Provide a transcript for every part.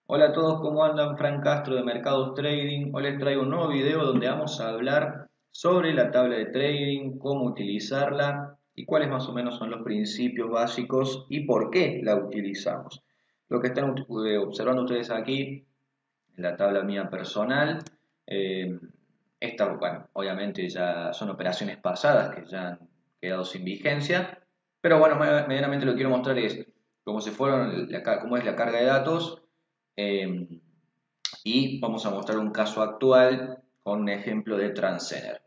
Hola a todos, ¿cómo andan? Fran Castro de Mercados Trading. Hoy les traigo un nuevo video donde vamos a hablar sobre la tabla de trading, cómo utilizarla y cuáles más o menos son los principios básicos y por qué la utilizamos. Lo que están observando ustedes aquí en la tabla mía personal, eh, bueno, obviamente ya son operaciones pasadas que ya han quedado sin vigencia, pero bueno, medianamente lo que quiero mostrar es cómo se fueron, cómo es la carga de datos. eh, y vamos a mostrar un caso actual con un ejemplo de Transcender.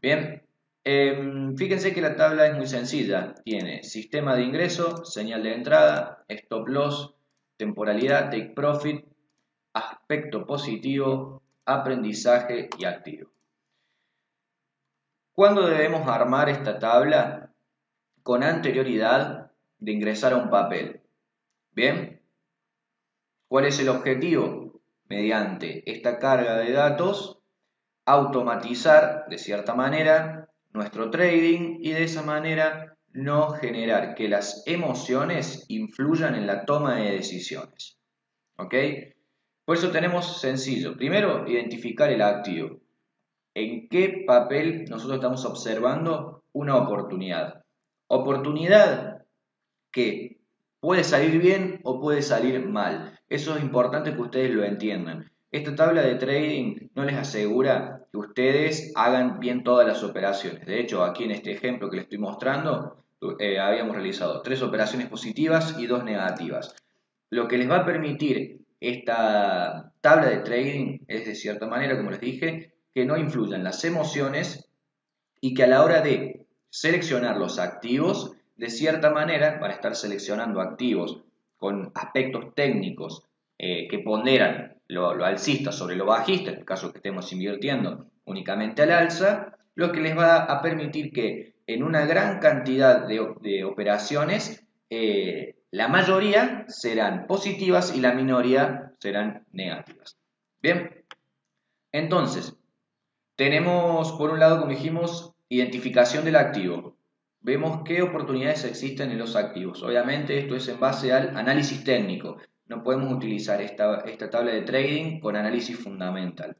Bien, fíjense que la tabla es muy sencilla. Tiene sistema de ingreso, señal de entrada, stop loss, temporalidad, take profit, aspecto positivo, aprendizaje y activo. ¿Cuándo debemos armar esta tabla? Con anterioridad de ingresar a un papel. Bien, ¿cuál es el objetivo? Mediante esta carga de datos automatizar de cierta manera nuestro trading y de esa manera no generar que las emociones influyan en la toma de decisiones. ¿Ok? Por eso tenemos sencillo. Primero, identificar el activo. ¿En qué papel nosotros estamos observando una oportunidad? Oportunidad que puede salir bien o puede salir mal. Eso es importante que ustedes lo entiendan. Esta tabla de trading no les asegura que ustedes hagan bien todas las operaciones. De hecho, aquí en este ejemplo que les estoy mostrando, habíamos realizado 3 operaciones positivas y 2 negativas. Lo que les va a permitir esta tabla de trading es, de cierta manera, como les dije, que no influyan las emociones y que a la hora de seleccionar los activos, de cierta manera van a estar seleccionando activos con aspectos técnicos que ponderan lo alcista sobre lo bajista, en el caso que estemos invirtiendo únicamente al alza, lo que les va a permitir que en una gran cantidad de operaciones la mayoría serán positivas y la minoría serán negativas. Bien, entonces, tenemos, por un lado, como dijimos, identificación del activo. Vemos qué oportunidades existen en los activos. Obviamente esto es en base al análisis técnico. No podemos utilizar esta tabla de trading con análisis fundamental.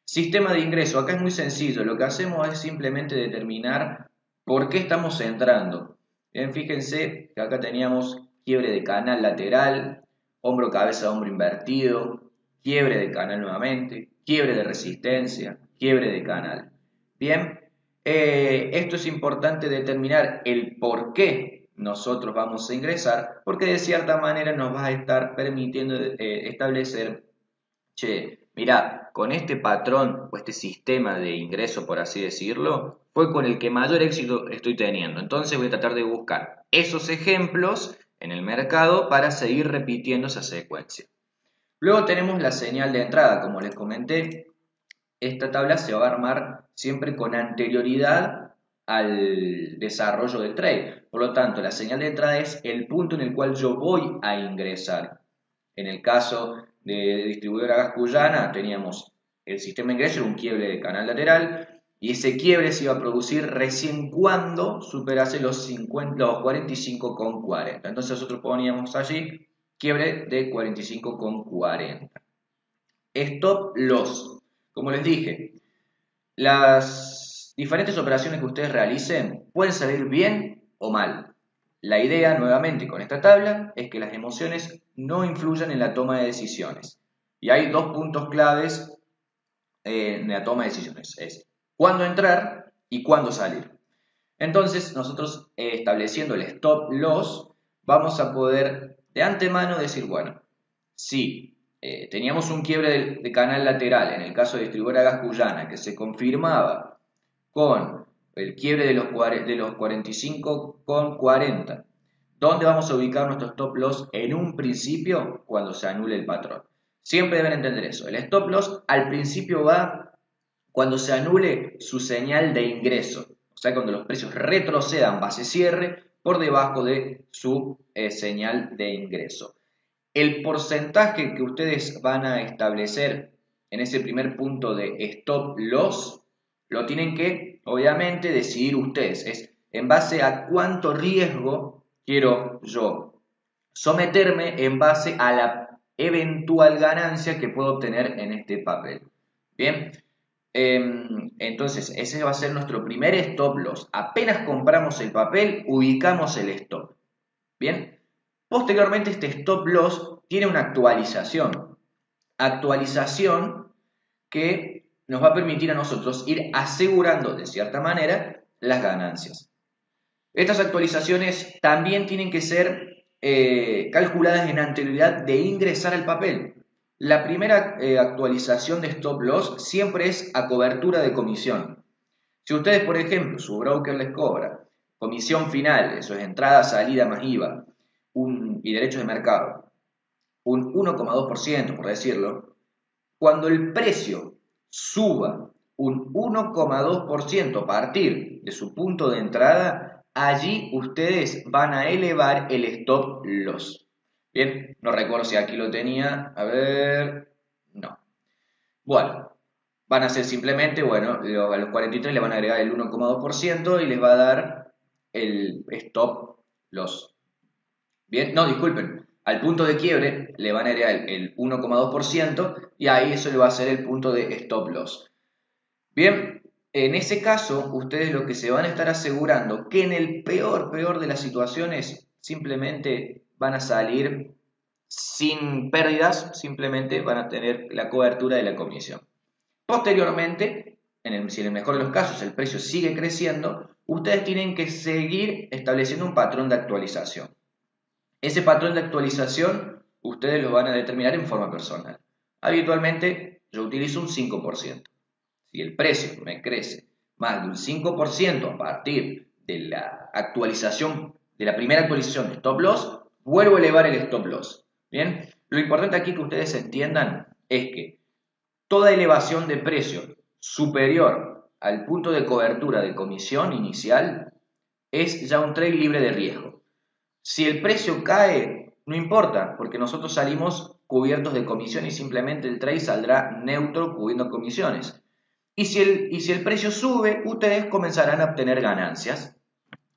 Sistema de ingreso. Acá es muy sencillo. Lo que hacemos es simplemente determinar por qué estamos entrando. Bien, fíjense que acá teníamos quiebre de canal lateral, hombro, cabeza, hombro invertido, quiebre de canal nuevamente, quiebre de resistencia, quiebre de canal. Bien, esto es importante determinar el por qué nosotros vamos a ingresar, porque de cierta manera nos va a estar permitiendo establecer, che, mira, con este patrón o este sistema de ingreso, por así decirlo, fue con el que mayor éxito estoy teniendo. Entonces voy a tratar de buscar esos ejemplos en el mercado para seguir repitiendo esa secuencia. Luego tenemos la señal de entrada, como les comenté. Esta tabla se va a armar siempre con anterioridad al desarrollo del trade. Por lo tanto, la señal de entrada es el punto en el cual yo voy a ingresar. En el caso de distribuidora Gas Cuyana, teníamos el sistema de ingreso, un quiebre de canal lateral, y ese quiebre se iba a producir recién cuando superase los 45,40. Entonces nosotros poníamos allí quiebre de 45,40. Stop loss. Como les dije, las diferentes operaciones que ustedes realicen pueden salir bien o mal. La idea, nuevamente, con esta tabla es que las emociones no influyan en la toma de decisiones. Y hay 2 puntos claves en la toma de decisiones. Es cuándo entrar y cuándo salir. Entonces, nosotros estableciendo el stop loss, vamos a poder de antemano decir, bueno, si teníamos un quiebre de canal lateral, en el caso de distribuidora Gas Cuyana, que se confirmaba con el quiebre de los 45,40, ¿dónde vamos a ubicar nuestro stop loss en un principio cuando se anule el patrón? Siempre deben entender eso. El stop loss al principio va cuando se anule su señal de ingreso, o sea, cuando los precios retrocedan base cierre por debajo de su señal de ingreso. El porcentaje que ustedes van a establecer en ese primer punto de stop loss lo tienen que, obviamente, decidir ustedes. Es en base a cuánto riesgo quiero yo someterme en base a la eventual ganancia que puedo obtener en este papel. Bien, entonces ese va a ser nuestro primer stop loss. Apenas compramos el papel, ubicamos el stop. Bien, posteriormente este stop loss tiene una actualización que nos va a permitir a nosotros ir asegurando de cierta manera las ganancias. Estas actualizaciones también tienen que ser calculadas en anterioridad de ingresar al papel. La primera actualización de stop loss siempre es a cobertura de comisión. Si ustedes, por ejemplo, su broker les cobra comisión final, eso es entrada, salida más IVA y derechos de mercado, un 1,2%, por decirlo, cuando el precio suba un 1,2% a partir de su punto de entrada, allí ustedes van a elevar el stop loss. Bien, no recuerdo si aquí lo tenía, a ver, no. Bueno, van a hacer simplemente, bueno, a los 43 le van a agregar el 1,2% y les va a dar el stop loss. Bien, no, disculpen, al punto de quiebre le van a agregar el 1,2% y ahí eso le va a ser el punto de stop loss. Bien, en ese caso, ustedes lo que se van a estar asegurando que en el peor de las situaciones simplemente van a salir sin pérdidas, simplemente van a tener la cobertura de la comisión. Posteriormente, si en el mejor de los casos el precio sigue creciendo, ustedes tienen que seguir estableciendo un patrón de actualización. Ese patrón de actualización ustedes lo van a determinar en forma personal. Habitualmente yo utilizo un 5%. Si el precio me crece más de un 5% a partir de la actualización, de la primera actualización de stop loss, vuelvo a elevar el stop loss. Bien, lo importante aquí que ustedes entiendan es que toda elevación de precio superior al punto de cobertura de comisión inicial es ya un trade libre de riesgo. Si el precio cae, no importa, porque nosotros salimos cubiertos de comisión y simplemente el trade saldrá neutro cubriendo comisiones. Y si el precio sube, ustedes comenzarán a obtener ganancias.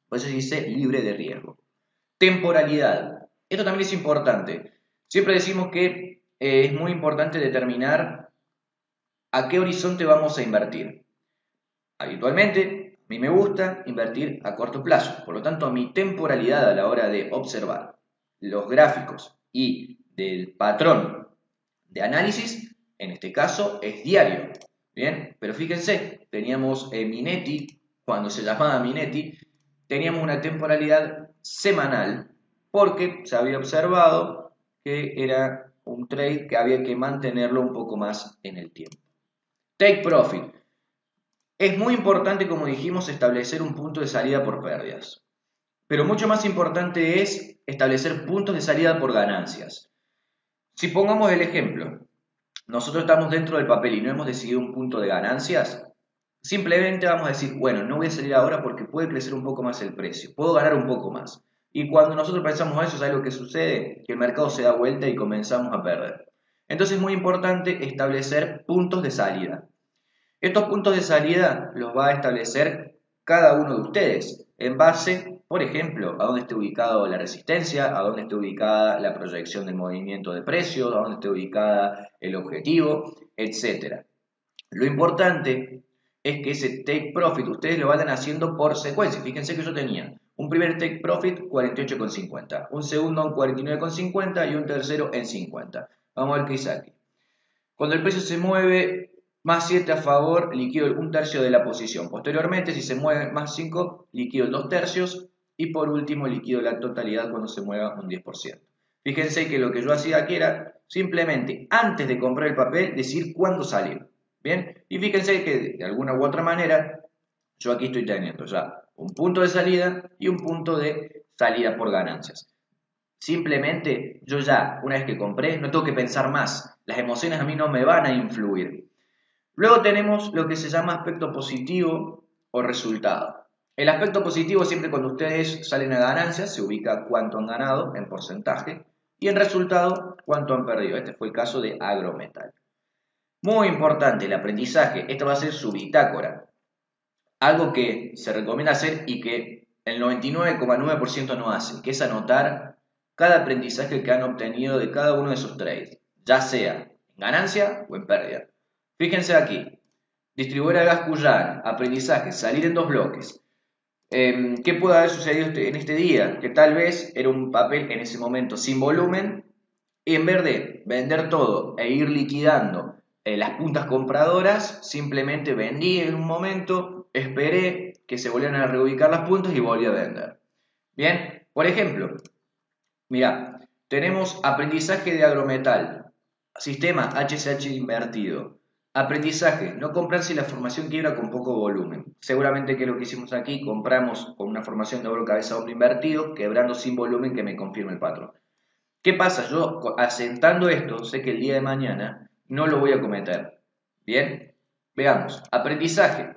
Por eso se dice libre de riesgo. Temporalidad. Esto también es importante. Siempre decimos que es muy importante determinar a qué horizonte vamos a invertir. Habitualmente, a mí me gusta invertir a corto plazo. Por lo tanto, mi temporalidad a la hora de observar los gráficos y del patrón de análisis, en este caso, es diario. Bien, pero fíjense, teníamos Minetti, cuando se llamaba Minetti, teníamos una temporalidad semanal porque se había observado que era un trade que había que mantenerlo un poco más en el tiempo. Take profit. Es muy importante, como dijimos, establecer un punto de salida por pérdidas. Pero mucho más importante es establecer puntos de salida por ganancias. Si pongamos el ejemplo, nosotros estamos dentro del papel y no hemos decidido un punto de ganancias, simplemente vamos a decir, bueno, no voy a salir ahora porque puede crecer un poco más el precio, puedo ganar un poco más. Y cuando nosotros pensamos eso, ¿sabes lo que sucede? Que el mercado se da vuelta y comenzamos a perder. Entonces es muy importante establecer puntos de salida. Estos puntos de salida los va a establecer cada uno de ustedes en base, por ejemplo, a dónde esté ubicado la resistencia, a dónde esté ubicada la proyección del movimiento de precios, a dónde esté ubicada el objetivo, etc. Lo importante es que ese take profit ustedes lo vayan haciendo por secuencia. Fíjense que yo tenía un primer take profit 48,50, un segundo en 49,50 y un tercero en 50. Vamos a ver qué hice aquí. Cuando el precio se mueve más 7 a favor, liquido un tercio de la posición. Posteriormente, si se mueve más 5, liquido 2 tercios. Y por último, liquido la totalidad cuando se mueva un 10%. Fíjense que lo que yo hacía aquí era simplemente, antes de comprar el papel, decir cuándo salir. ¿Bien? Y fíjense que de alguna u otra manera, yo aquí estoy teniendo ya un punto de salida y un punto de salida por ganancias. Simplemente, yo ya, una vez que compré, no tengo que pensar más. Las emociones a mí no me van a influir. Luego tenemos lo que se llama aspecto positivo o resultado. El aspecto positivo siempre cuando ustedes salen a ganancias se ubica cuánto han ganado en porcentaje y en resultado cuánto han perdido. Este fue el caso de Agrometal. Muy importante el aprendizaje. Esto va a ser su bitácora. Algo que se recomienda hacer y que el 99,9% no hace, que es anotar cada aprendizaje que han obtenido de cada uno de esos trades, ya sea en ganancia o en pérdida. Fíjense aquí, distribuir a gas Cuyana, aprendizaje, salir en 2 bloques. ¿Qué puede haber sucedido en este día? Que tal vez era un papel en ese momento sin volumen y en vez de vender todo e ir liquidando las puntas compradoras, simplemente vendí en un momento, esperé que se volvieran a reubicar las puntas y volví a vender. Bien, por ejemplo, mira, tenemos aprendizaje de agrometal, sistema HCH invertido. Aprendizaje, no comprarse la formación quiebra con poco volumen. Seguramente que lo que hicimos aquí, compramos con una formación de oro cabeza hombre invertido, quebrando sin volumen que me confirme el patrón. ¿Qué pasa? Yo asentando esto, sé que el día de mañana no lo voy a cometer. Bien, veamos, aprendizaje.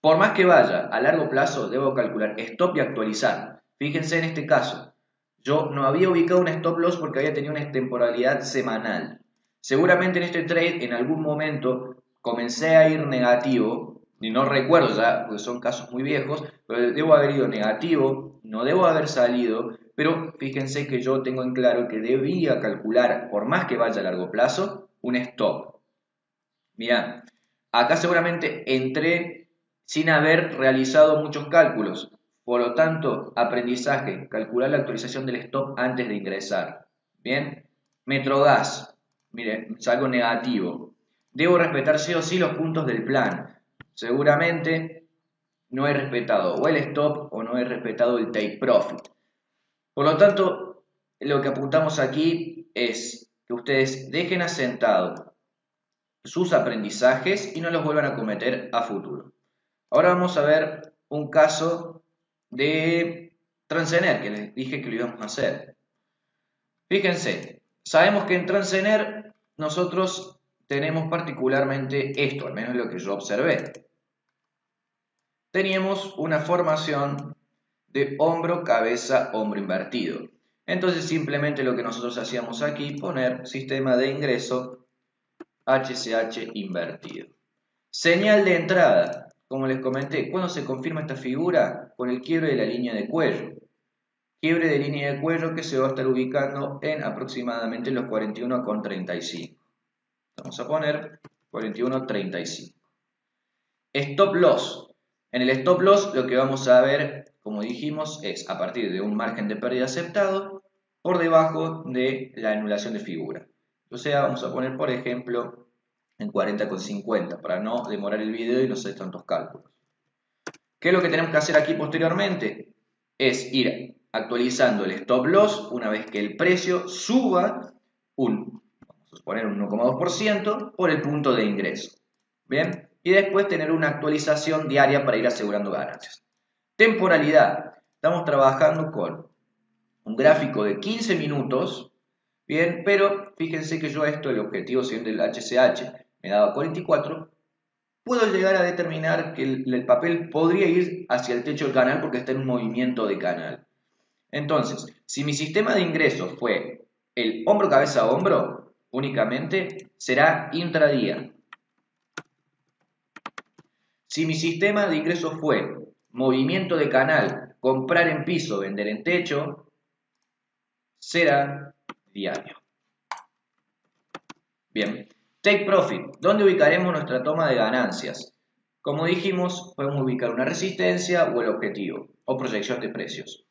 Por más que vaya a largo plazo, debo calcular stop y actualizar. Fíjense en este caso, yo no había ubicado un stop loss porque había tenido una temporalidad semanal. Seguramente en este trade en algún momento comencé a ir negativo, y no recuerdo ya, porque son casos muy viejos, pero debo haber ido negativo, no debo haber salido, pero fíjense que yo tengo en claro que debía calcular, por más que vaya a largo plazo, un stop. Mirá, acá seguramente entré sin haber realizado muchos cálculos, por lo tanto, aprendizaje, calcular la actualización del stop antes de ingresar. Bien, Metrogas. Mire, salgo negativo. Debo respetar sí o sí los puntos del plan. Seguramente no he respetado o el stop o no he respetado el take profit. Por lo tanto, lo que apuntamos aquí es que ustedes dejen asentado sus aprendizajes y no los vuelvan a cometer a futuro. Ahora vamos a ver un caso de Transener, que les dije que lo íbamos a hacer. Fíjense, sabemos que en Transener nosotros tenemos particularmente esto, al menos lo que yo observé. Teníamos una formación de hombro, cabeza, hombro invertido. Entonces simplemente lo que nosotros hacíamos aquí, poner sistema de ingreso HCH invertido. Señal de entrada, como les comenté, ¿cuándo se confirma esta figura? Con el quiebre de la línea de cuello. Quiebre de línea de cuello que se va a estar ubicando en aproximadamente los 41,35. Vamos a poner 41,35. Stop loss. En el stop loss lo que vamos a ver, como dijimos, es a partir de un margen de pérdida aceptado por debajo de la anulación de figura. O sea, vamos a poner, por ejemplo, en 40,50 para no demorar el video y no hacer tantos cálculos. ¿Qué es lo que tenemos que hacer aquí posteriormente? Es ir actualizando el stop loss una vez que el precio suba vamos a poner un 1,2% por el punto de ingreso. Bien, y después tener una actualización diaria para ir asegurando ganancias. Temporalidad. Estamos trabajando con un gráfico de 15 minutos. Bien, pero fíjense que yo el objetivo siguiente del HCH me daba 44. Puedo llegar a determinar que el papel podría ir hacia el techo del canal porque está en un movimiento de canal. Entonces, si mi sistema de ingresos fue el hombro, cabeza, hombro, únicamente será intradía. Si mi sistema de ingresos fue movimiento de canal, comprar en piso, vender en techo, será diario. Bien, take profit. ¿Dónde ubicaremos nuestra toma de ganancias? Como dijimos, podemos ubicar una resistencia o el objetivo, o proyección de precios.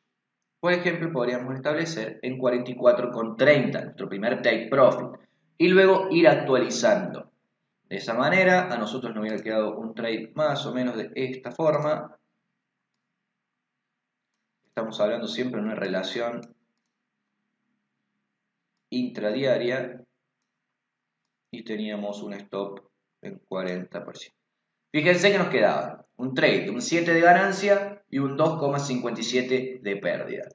Por ejemplo, podríamos establecer en 44,30, nuestro primer take profit, y luego ir actualizando. De esa manera, a nosotros nos hubiera quedado un trade más o menos de esta forma. Estamos hablando siempre de una relación intradiaria y teníamos un stop en 40%. Fíjense que nos quedaba un trade de un 7 de ganancia y un 2,57 de pérdida.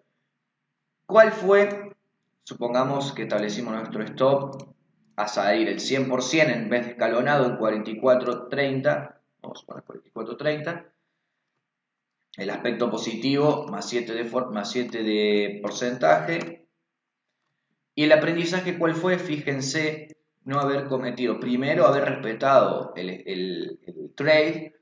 ¿Cuál fue? Supongamos que establecimos nuestro stop a salir el 100% en vez de escalonado en 44.30. Vamos a poner 44.30. El aspecto positivo más 7 de porcentaje. Y el aprendizaje, ¿cuál fue? Fíjense, no haber cometido, primero haber respetado el trade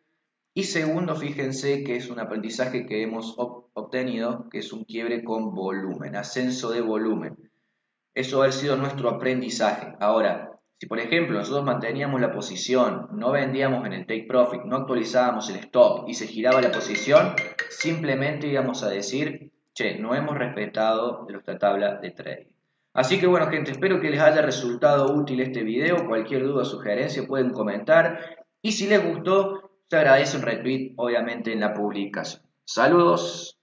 Y segundo, fíjense que es un aprendizaje que hemos obtenido, que es un quiebre con volumen, ascenso de volumen. Eso ha sido nuestro aprendizaje. Ahora, si por ejemplo nosotros manteníamos la posición, no vendíamos en el take profit, no actualizábamos el stop y se giraba la posición, simplemente íbamos a decir, che, no hemos respetado nuestra tabla de trading. Así que bueno, gente, espero que les haya resultado útil este video. Cualquier duda o sugerencia pueden comentar. Y si les gustó, se agradece un retweet, obviamente, en la publicación. Saludos.